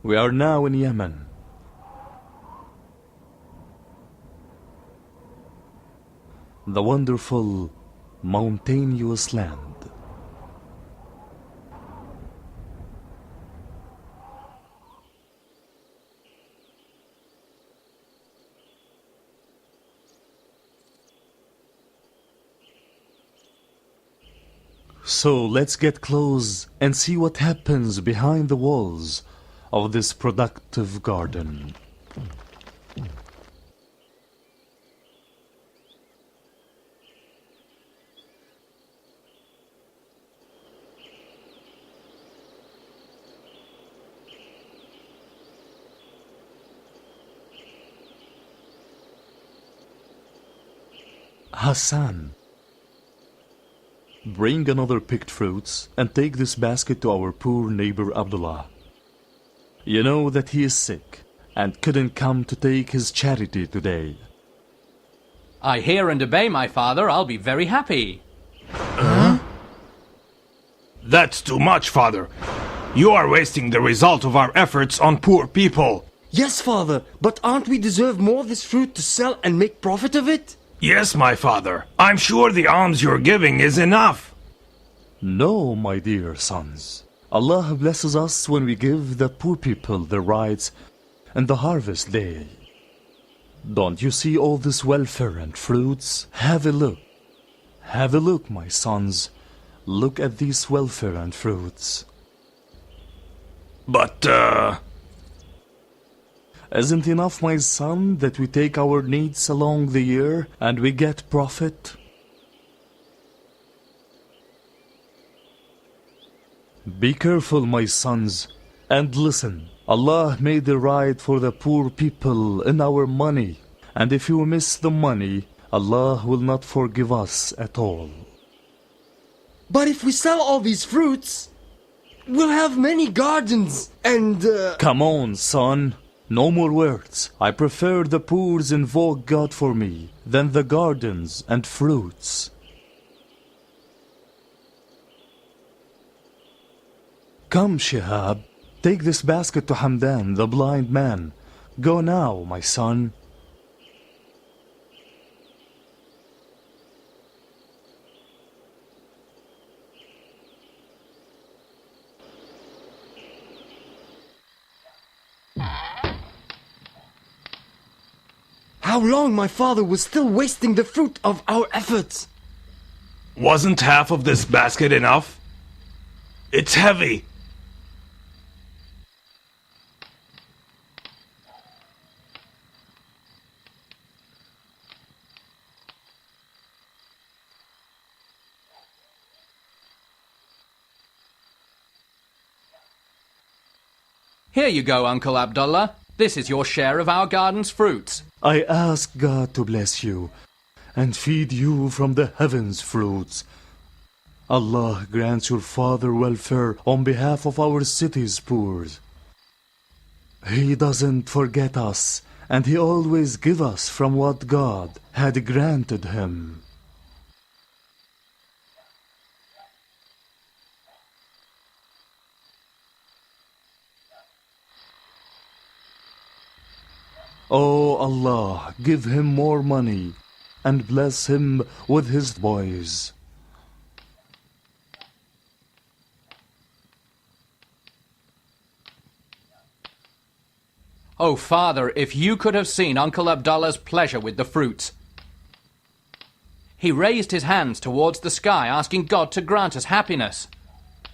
We are now in Yemen. The wonderful mountainous land. So let's get close and see what happens behind the walls of this productive garden. Hassan, bring another picked fruits and take this basket to our poor neighbor Abdullah. You know that he is sick and couldn't come to take his charity today. I hear and obey, my father. I'll be very happy. Huh? That's too much, father. You are wasting the result of our efforts on poor people. Yes, father, but aren't we deserve more of this fruit to sell and make profit of it? Yes, my father. I'm sure the alms you're giving is enough. No, my dear sons. Allah blesses us when we give the poor people their rights and the harvest day. Don't you see all this welfare and fruits? Have a look. Have a look, my sons. Look at these welfare and fruits. But, Isn't enough, my son, that we take our needs along the year and we get profit? Be careful, my sons, and listen. Allah made it right for the poor people in our money. And if you miss the money, Allah will not forgive us at all. But if we sell all these fruits, we'll have many gardens and... Come on, son. No more words. I prefer the poors invoke God for me than the gardens and fruits. Come, Shihab. Take this basket to Hamdan, the blind man. Go now, my son. How long my father was still wasting the fruit of our efforts? wasn't half of this basket enough? It's heavy. Here you go, Uncle Abdullah. This is your share of our garden's fruits. I ask God to bless you and feed you from the heavens' fruits. Allah grants your father welfare on behalf of our city's poor. He doesn't forget us, and he always gives us from what God had granted him. Oh Allah, give him more money and bless him with his boys. Oh, Father, if you could have seen Uncle Abdullah's pleasure with the fruits. He raised his hands towards the sky, asking God to grant us happiness.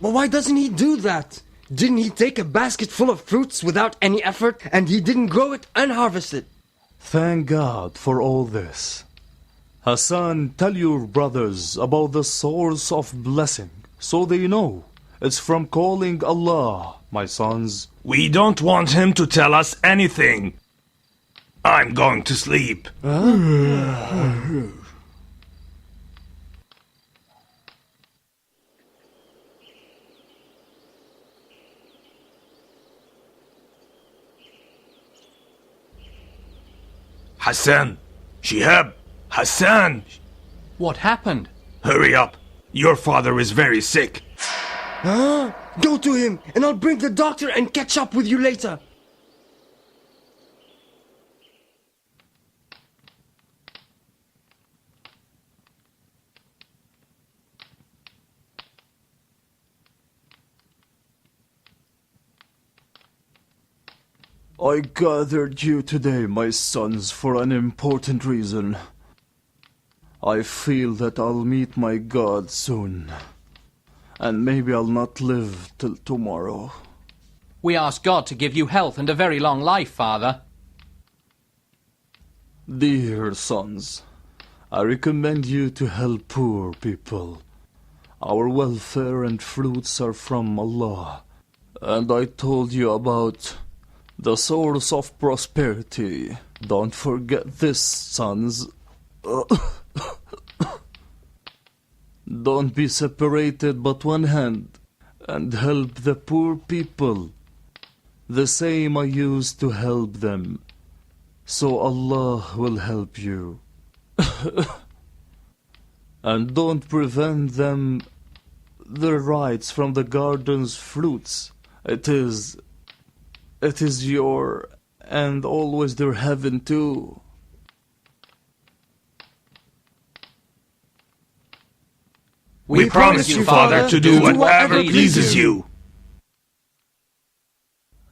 But why doesn't he do that? Didn't he take a basket full of fruits without any effort, and he didn't grow it and harvest it? Thank God for all this. Hassan, tell your brothers about the source of blessing, so they know. It's from calling Allah, my sons. We don't want him to tell us anything. I'm going to sleep. Hassan! Shihab! Hassan! What happened? Hurry up! Your father is very sick. Huh? Go to him, and I'll bring the doctor and catch up with you later. I gathered you today, my sons, for an important reason. I feel that I'll meet my God soon, and maybe I'll not live till tomorrow. We ask God to give you health and a very long life, Father. Dear sons, I recommend you to help poor people. Our welfare and fruits are from Allah, and I told you about the source of prosperity. Don't forget this, sons. Don't be separated but one hand, and help the poor people, the same I used to help them, so Allah will help you. And don't prevent them their rights from the garden's fruits. It is your and always their heaven too. We promise you, Father, to do whatever pleases you.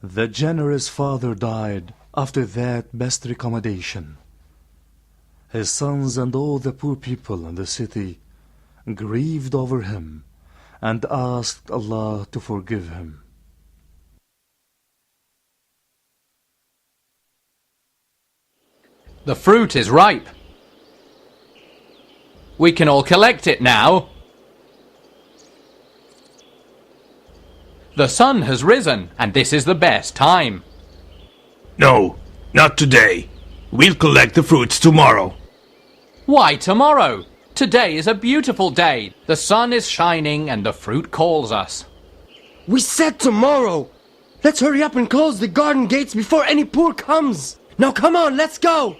The generous father died after that best recommendation. His sons and all the poor people in the city grieved over him and asked Allah to forgive him. The fruit is ripe. We can all collect it now. The sun has risen, and this is the best time. No, not today. We'll collect the fruits tomorrow. Why tomorrow? Today is a beautiful day. The sun is shining and the fruit calls us. We said tomorrow. Let's hurry up and close the garden gates before any poor comes. Now come on, let's go.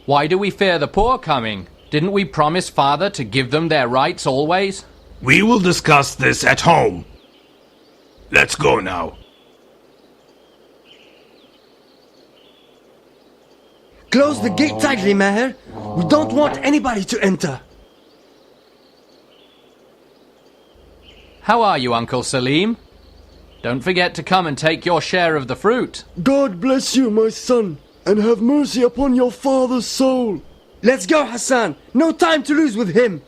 Why do we fear the poor coming? Didn't we promise Father to give them their rights always? We will discuss this at home. Let's go now. Close the gate tightly, Maher. We don't want anybody to enter. How are you, Uncle Salim? Don't forget to come and take your share of the fruit. God bless you, my son, and have mercy upon your father's soul. Let's go, Hassan. No time to lose with him.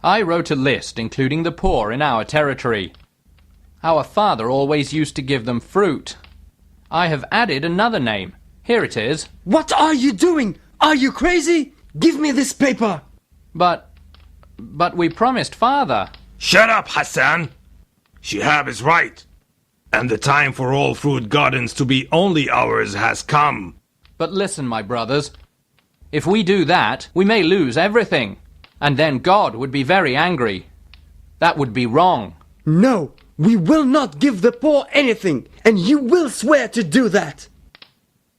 I wrote a list including the poor in our territory. Our father always used to give them fruit. I have added another name. Here it is. What are you doing? Are you crazy? Give me this paper. But we promised Father. Shut up, Hassan. Shihab is right. And the time for all fruit gardens to be only ours has come. But listen, my brothers. If we do that, we may lose everything. And then God would be very angry. That would be wrong. No, we will not give the poor anything, and you will swear to do that.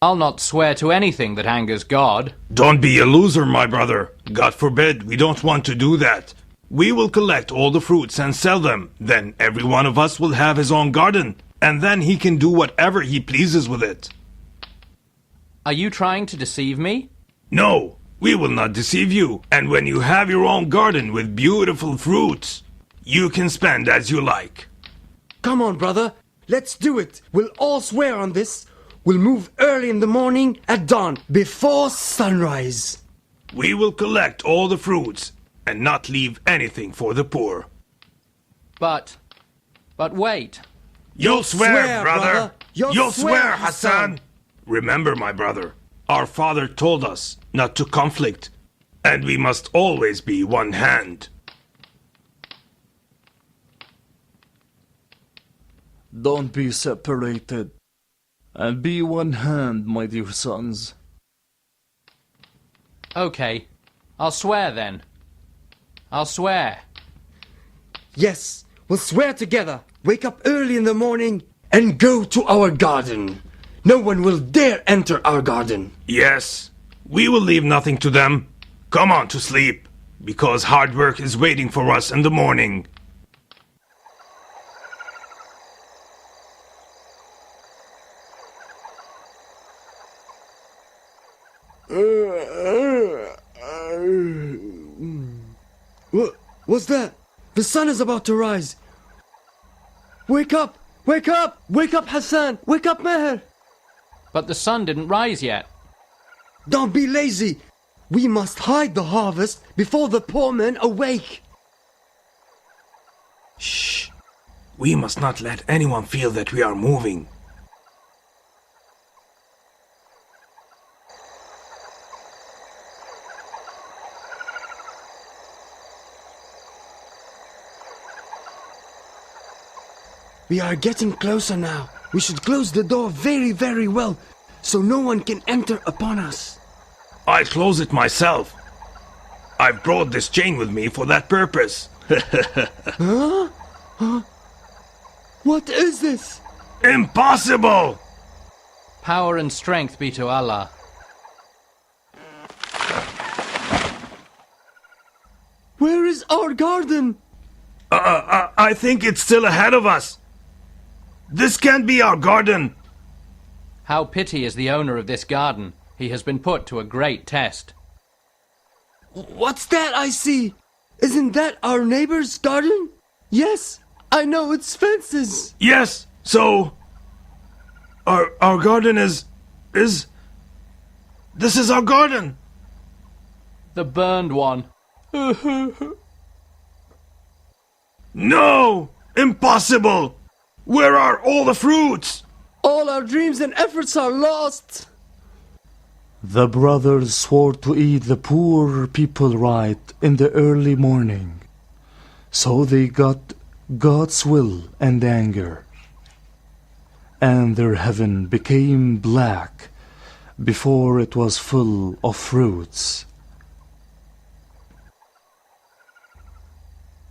I'll not swear to anything that angers God. Don't be a loser, my brother. God forbid, we don't want to do that. We will collect all the fruits and sell them. Then every one of us will have his own garden, and then he can do whatever he pleases with it. Are you trying to deceive me? No. We will not deceive you, and when you have your own garden with beautiful fruits, you can spend as you like. Come on, brother. Let's do it. We'll all swear on this. We'll move early in the morning at dawn, before sunrise. We will collect all the fruits and not leave anything for the poor. But wait. You'll swear, brother. You'll swear, swear, Hassan. Remember, my brother, our father told us not to conflict, and we must always be one hand. Don't be separated, and be one hand, my dear sons. Okay, I'll swear then. I'll swear. Yes, we'll swear together. Wake up early in the morning and go to our garden. No one will dare enter our garden. Yes, we will leave nothing to them. Come on to sleep, because hard work is waiting for us in the morning. What's that? The sun is about to rise. Wake up! Wake up! Wake up, Hassan! Wake up, Meher! But the sun didn't rise yet. Don't be lazy. We must hide the harvest before the poor men awake. Shh. We must not let anyone feel that we are moving. We are getting closer now. We should close the door very, very well, so no one can enter upon us. I'll close it myself. I've brought this chain with me for that purpose. What is this? Impossible! Power and strength be to Allah. Where is our garden? I think it's still ahead of us. This can't be our garden. How pity is the owner of this garden. He has been put to a great test. What's that I see? Isn't that our neighbor's garden? Yes, I know it's fences. Yes, so our garden is this is our garden. The burned one. No! Impossible! Where are all the fruits? All our dreams and efforts are lost. The brothers swore to eat the poor people right in the early morning. So they got God's will and anger. And their heaven became black before it was full of fruits.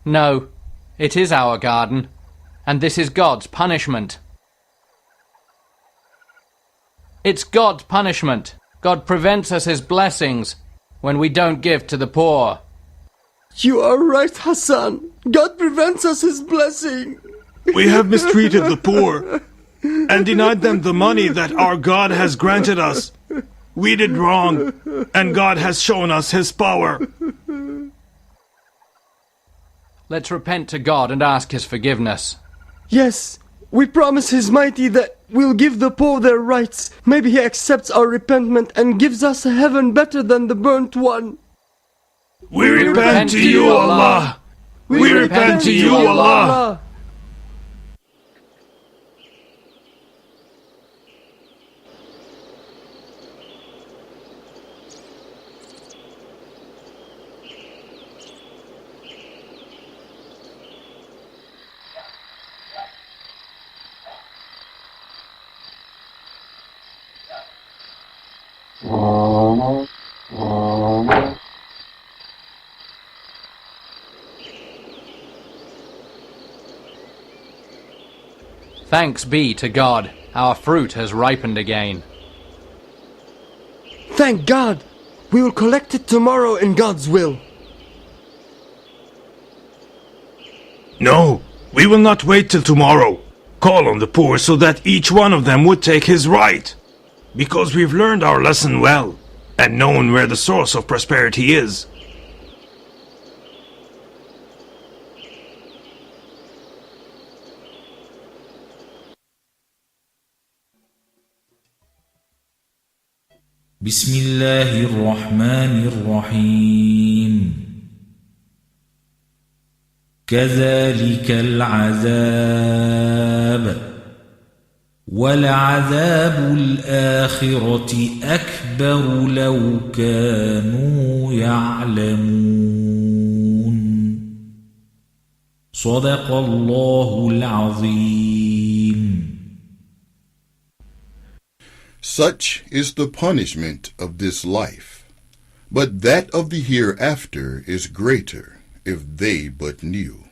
No, it is our garden, and this is God's punishment. It's God's punishment. God prevents us his blessings when we don't give to the poor. You are right, Hassan. God prevents us his blessing. We have mistreated the poor and denied them the money that our God has granted us. We did wrong, and God has shown us his power. Let's repent to God and ask his forgiveness. Yes, we promise his mighty that we'll give the poor their rights. Maybe he accepts our repentment and gives us a heaven better than the burnt one. We repent to you, Allah. We repent to you, Allah. Thanks be to God, our fruit has ripened again. Thank God. We will collect it tomorrow in God's will. No, we will not wait till tomorrow. Call on the poor so that each one of them would take his right. Because we've learned our lesson well and known where the source of prosperity is. بسم الله الرحمن الرحيم كذلك العذاب ولعذاب الآخرة أكبر لو كانوا يعلمون صدق الله العظيم. Such is the punishment of this life, but that of the hereafter is greater if they but knew.